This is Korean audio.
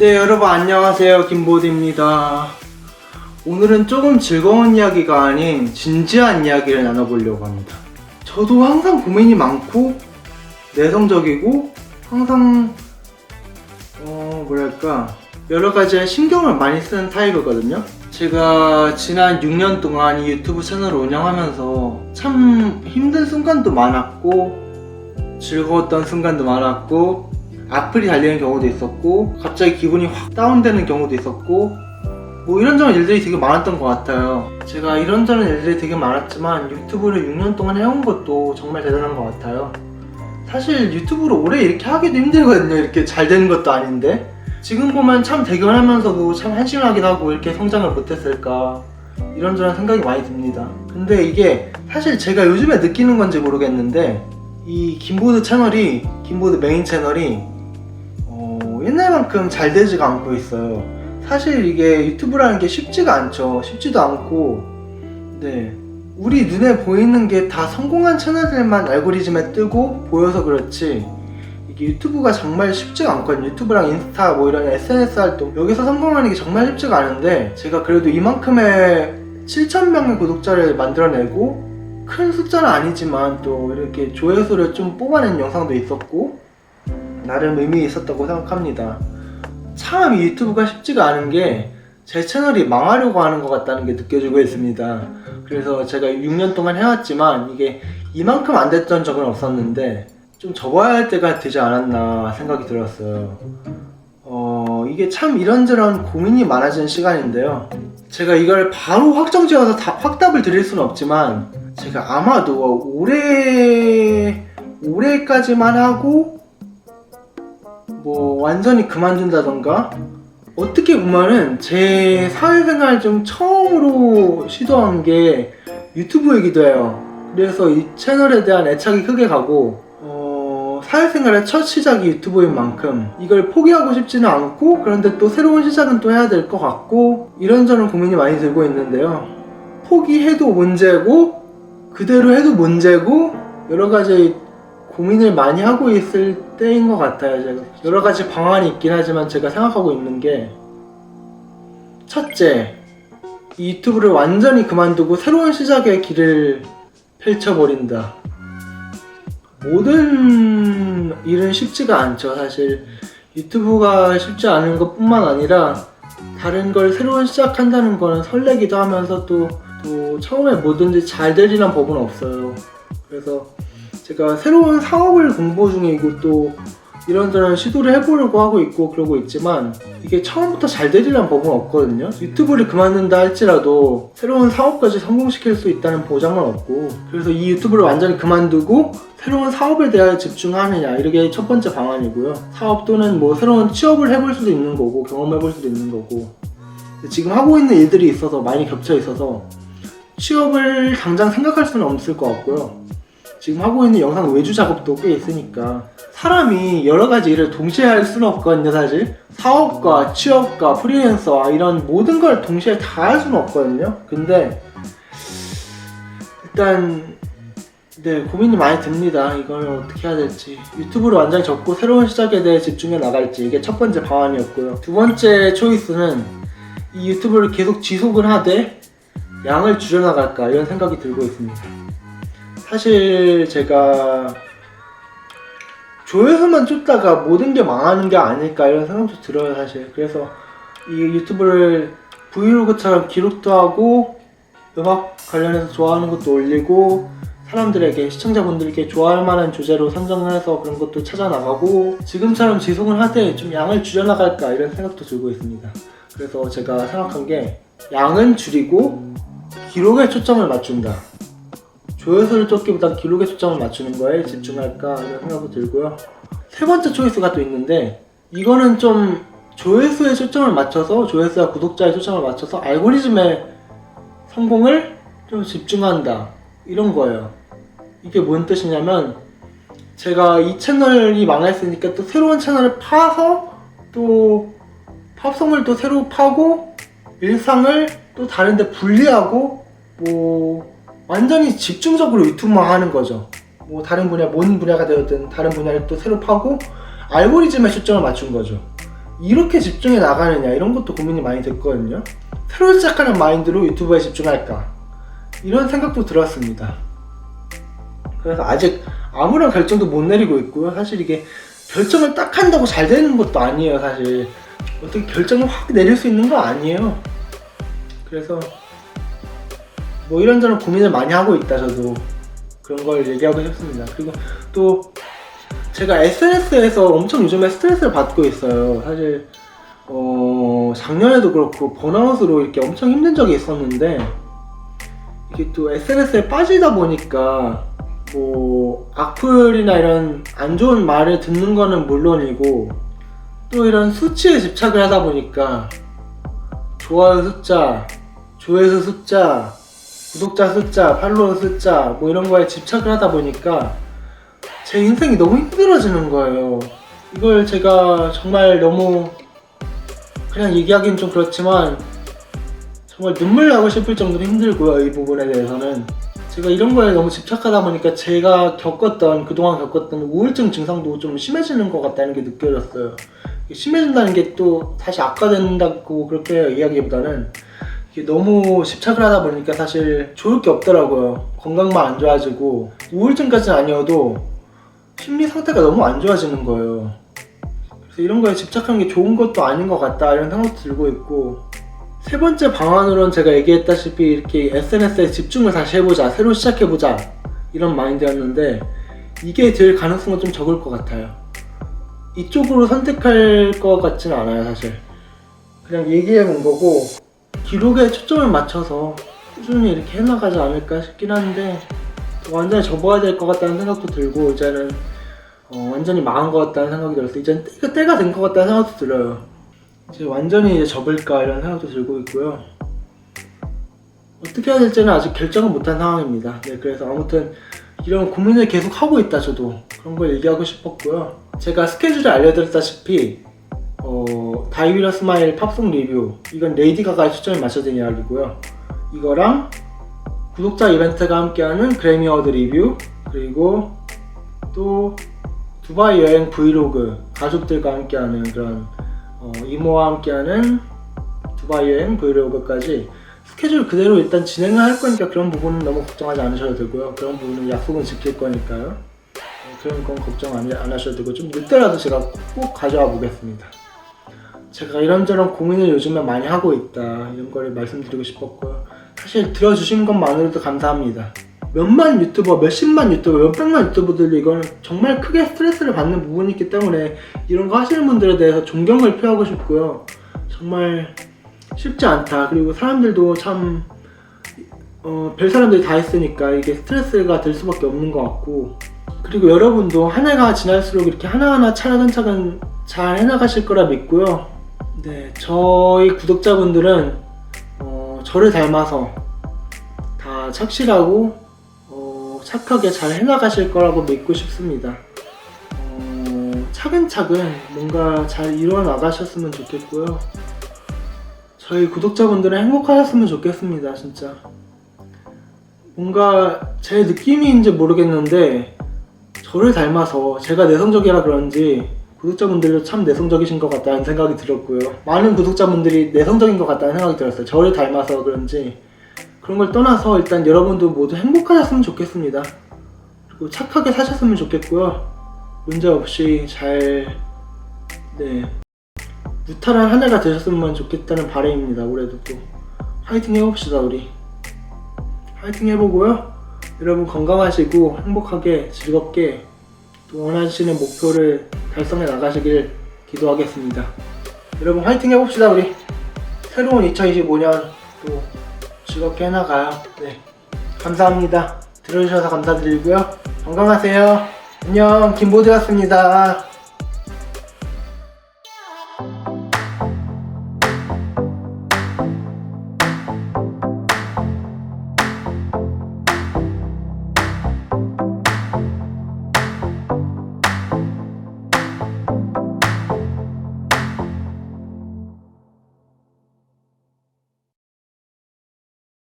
네, 여러분 안녕하세요. 김보드입니다. 오늘은 조금 즐거운 이야기가 아닌 진지한 이야기를 나눠보려고 합니다. 저도 항상 고민이 많고 내성적이고 항상 여러 가지에 신경을 많이 쓰는 타입이거든요. 제가 지난 6년 동안 이 유튜브 채널을 운영하면서 참 힘든 순간도 많았고 즐거웠던 순간도 많았고 악플이 달리는 경우도 있었고 갑자기 기분이 확 다운되는 경우도 있었고 뭐 이런저런 일들이 되게 많았던 것 같아요. 제가 이런저런 일들이 되게 많았지만 유튜브를 6년 동안 해온 것도 정말 대단한 것 같아요. 사실 유튜브를 오래 이렇게 하기도 힘들거든요. 이렇게 잘 되는 것도 아닌데 지금 보면 참 대견하면서도 참 한심하기도 하고 이렇게 성장을 못했을까 이런저런 생각이 많이 듭니다. 근데 이게 사실 제가 요즘에 느끼는 건지 모르겠는데 이 김보드 채널이, 김보드 메인 채널이 옛날만큼 잘 되지가 않고 있어요. 사실 이게 유튜브라는 게 쉽지가 않죠. 쉽지도 않고 우리 눈에 보이는 게 다 성공한 채널들만 알고리즘에 뜨고 보여서 그렇지 이게 유튜브가 정말 쉽지가 않거든요. 유튜브랑 인스타 뭐 이런 SNS 활동 여기서 성공하는 게 정말 쉽지가 않은데 제가 그래도 이만큼의 7,000명의 구독자를 만들어내고 큰 숫자는 아니지만 또 이렇게 조회수를 좀 뽑아낸 영상도 있었고 나름 의미 있었다고 생각합니다. 참 이 유튜브가 쉽지가 않은 게 제 채널이 망하려고 하는 것 같다는 게 느껴지고 있습니다. 그래서 제가 6년 동안 해왔지만 이게 이만큼 안 됐던 적은 없었는데 좀 접어야 할 때가 되지 않았나 생각이 들었어요. 이게 참 이런저런 고민이 많아지는 시간인데요. 제가 이걸 바로 확정지어서 확답을 드릴 수는 없지만 제가 아마도 올해까지만 하고 뭐 완전히 그만둔다던가 어떻게 보면은 제 사회생활 중 처음으로 시도한 게 유튜브이기도 해요. 그래서 이 채널에 대한 애착이 크게 가고 사회생활의 첫 시작이 유튜브인 만큼 이걸 포기하고 싶지는 않고 그런데 또 새로운 시작은 또 해야 될 것 같고 이런저런 고민이 많이 들고 있는데요. 포기해도 문제고 그대로 해도 문제고 여러가지 고민을 많이 하고 있을 때인 것 같아요. 제가 여러가지 방안이 있긴 하지만 제가 생각하고 있는 게 첫째, 이 유튜브를 완전히 그만두고 새로운 시작의 길을 펼쳐버린다. 모든 일은 쉽지가 않죠. 사실 유튜브가 쉽지 않은 것 뿐만 아니라 다른 걸 새로운 시작한다는 거는 설레기도 하면서 또 처음에 뭐든지 잘 되리란 법은 없어요. 그래서 제가 새로운 사업을 공부 중이고 또 이런저런 시도를 해보려고 하고 있고 그러고 있지만 이게 처음부터 잘 되리란 법은 없거든요. 유튜브를 그만둔다 할지라도 새로운 사업까지 성공시킬 수 있다는 보장은 없고 그래서 이 유튜브를 완전히 그만두고 새로운 사업에 대해 집중하느냐 이게 첫 번째 방안이고요. 사업 또는 뭐 새로운 취업을 해볼 수도 있는 거고 경험해볼 수도 있는 거고 지금 하고 있는 일들이 있어서 많이 겹쳐 있어서 취업을 당장 생각할 수는 없을 것 같고요. 지금 하고 있는 영상 외주 작업도 꽤 있으니까 사람이 여러 가지 일을 동시에 할 수는 없거든요. 사실 사업과 취업과 프리랜서 이런 모든 걸 동시에 다 할 수는 없거든요. 근데 일단 고민이 많이 듭니다. 이걸 어떻게 해야 될지 유튜브를 완전히 접고 새로운 시작에 대해 집중해 나갈지 이게 첫 번째 방안이었고요. 두 번째 초이스는 이 유튜브를 계속 지속을 하되 양을 줄여나갈까 이런 생각이 들고 있습니다. 사실 제가 조회수만 쫓다가 모든 게 망하는 게 아닐까 이런 생각도 들어요. 사실 그래서 이 유튜브를 브이로그처럼 기록도 하고 음악 관련해서 좋아하는 것도 올리고 사람들에게 시청자분들께 좋아할 만한 주제로 선정해서 그런 것도 찾아나가고 지금처럼 지속을 하되 좀 양을 줄여나갈까 이런 생각도 들고 있습니다. 그래서 제가 생각한 게 양은 줄이고 기록에 초점을 맞춘다. 조회수를 쫓기보단 기록에 초점을 맞추는 거에 집중할까 이런 생각도 들고요. 세 번째 초이스가 또 있는데 이거는 좀 조회수에 초점을 맞춰서 조회수와 구독자에 초점을 맞춰서 알고리즘의 성공을 좀 집중한다 이런 거예요. 이게 뭔 뜻이냐면 제가 이 채널이 망했으니까 또 새로운 채널을 파서 또 팝송을 또 새로 파고 일상을 또 다른 데 분리하고 뭐 완전히 집중적으로 유튜브만 하는 거죠. 뭐 다른 분야, 뭔 분야가 되었든 다른 분야를 또 새로 파고 알고리즘에 초점을 맞춘 거죠. 이렇게 집중해 나가느냐 이런 것도 고민이 많이 됐거든요. 새로 시작하는 마인드로 유튜브에 집중할까 이런 생각도 들었습니다. 그래서 아직 아무런 결정도 못 내리고 있고요. 사실 이게 결정을 딱 한다고 잘 되는 것도 아니에요. 사실 어떻게 결정을 확 내릴 수 있는 거 아니에요. 그래서 뭐 이런저런 고민을 많이 하고 있다. 저도 그런 걸 얘기하고 싶습니다. 그리고 또 제가 SNS에서 엄청 요즘에 스트레스를 받고 있어요. 사실 작년에도 그렇고 번아웃으로 이렇게 엄청 힘든 적이 있었는데, 이게 또 SNS에 빠지다 보니까 뭐 악플이나 이런 안 좋은 말을 듣는 거는 물론이고, 또 이런 수치에 집착을 하다 보니까 좋아요 숫자, 조회수 숫자, 구독자 숫자, 팔로워 숫자 뭐 이런 거에 집착을 하다 보니까 제 인생이 너무 힘들어지는 거예요. 이걸 제가 정말 너무 그냥 얘기하기는 좀 그렇지만 정말 눈물 나고 싶을 정도로 힘들고요. 이 부분에 대해서는 제가 이런 거에 너무 집착하다 보니까 제가 그동안 겪었던 우울증 증상도 좀 심해지는 것 같다는 게 느껴졌어요. 심해진다는 게 또 다시 악화된다고 그렇게 이야기보다는 이게 너무 집착을 하다 보니까 사실 좋을 게 없더라고요. 건강만 안 좋아지고 우울증까지는 아니어도 심리 상태가 너무 안 좋아지는 거예요. 그래서 이런 거에 집착하는 게 좋은 것도 아닌 것 같다 이런 생각도 들고 있고, 세 번째 방안으로는 제가 얘기했다시피 이렇게 SNS에 집중을 다시 해보자, 새로 시작해보자 이런 마인드였는데, 이게 될 가능성은 좀 적을 것 같아요. 이쪽으로 선택할 것 같지는 않아요. 사실 그냥 얘기해본 거고 기록에 초점을 맞춰서 꾸준히 이렇게 해나가지 않을까 싶긴 한데, 완전히 접어야 될 것 같다는 생각도 들고, 이제는 완전히 망한 것 같다는 생각이 들어서 이제는 때가 된 것 같다는 생각도 들어요. 이제 완전히 이제 접을까 이런 생각도 들고 있고요. 어떻게 해야 될지는 아직 결정은 못한 상황입니다. 네, 그래서 아무튼 이런 고민을 계속 하고 있다. 저도 그런 걸 얘기하고 싶었고요. 제가 스케줄을 알려드렸다시피 다이 윌 스마일 팝송 리뷰, 이건 레이디 가가의 초점을 맞춰진 이야기고요. 이거랑 구독자 이벤트가 함께하는 그래미 어워드 리뷰, 그리고 또 두바이 여행 브이로그, 가족들과 함께하는 그런 이모와 함께하는 두바이 여행 브이로그까지 스케줄 그대로 일단 진행을 할 거니까 그런 부분은 너무 걱정하지 않으셔도 되고요. 그런 부분은 약속은 지킬 거니까요. 그런 건 걱정 안 하셔도 되고, 좀 늦더라도 제가 꼭 가져와 보겠습니다. 제가 이런저런 고민을 요즘에 많이 하고 있다, 이런 거를 말씀드리고 싶었고요. 사실 들어주신 것만으로도 감사합니다. 몇만 유튜버, 몇십만 유튜버, 몇백만 유튜버들이 이건 정말 크게 스트레스를 받는 부분이 있기 때문에 이런 거 하시는 분들에 대해서 존경을 표하고 싶고요. 정말 쉽지 않다. 그리고 사람들도 참 별 사람들이 다 있으니까 이게 스트레스가 될 수밖에 없는 것 같고, 그리고 여러분도 한 해가 지날수록 이렇게 하나하나 차근차근 잘 해나가실 거라 믿고요. 네, 저희 구독자분들은 저를 닮아서 다 착실하고 착하게 잘 해나가실 거라고 믿고 싶습니다. 차근차근 뭔가 잘 이뤄나가셨으면 좋겠고요. 저희 구독자분들은 행복하셨으면 좋겠습니다. 진짜 뭔가 제 느낌인지 모르겠는데 저를 닮아서 제가 내성적이라 그런지 구독자분들도 참 내성적이신 것 같다는 생각이 들었고요. 많은 구독자분들이 내성적인 것 같다는 생각이 들었어요. 저를 닮아서 그런지. 그런 걸 떠나서 일단 여러분도 모두 행복하셨으면 좋겠습니다. 그리고 착하게 사셨으면 좋겠고요. 문제없이 잘 무탈한 한 해가 되셨으면 좋겠다는 바람입니다. 올해도 또 화이팅 해봅시다. 우리 화이팅 해보고요. 여러분 건강하시고 행복하게 즐겁게 또 원하시는 목표를 달성해 나가시길 기도하겠습니다. 여러분 화이팅 해봅시다. 우리 새로운 2025년 또 즐겁게 해나가요. 네, 감사합니다. 들어주셔서 감사드리고요. 건강하세요. 안녕, 김보드였습니다.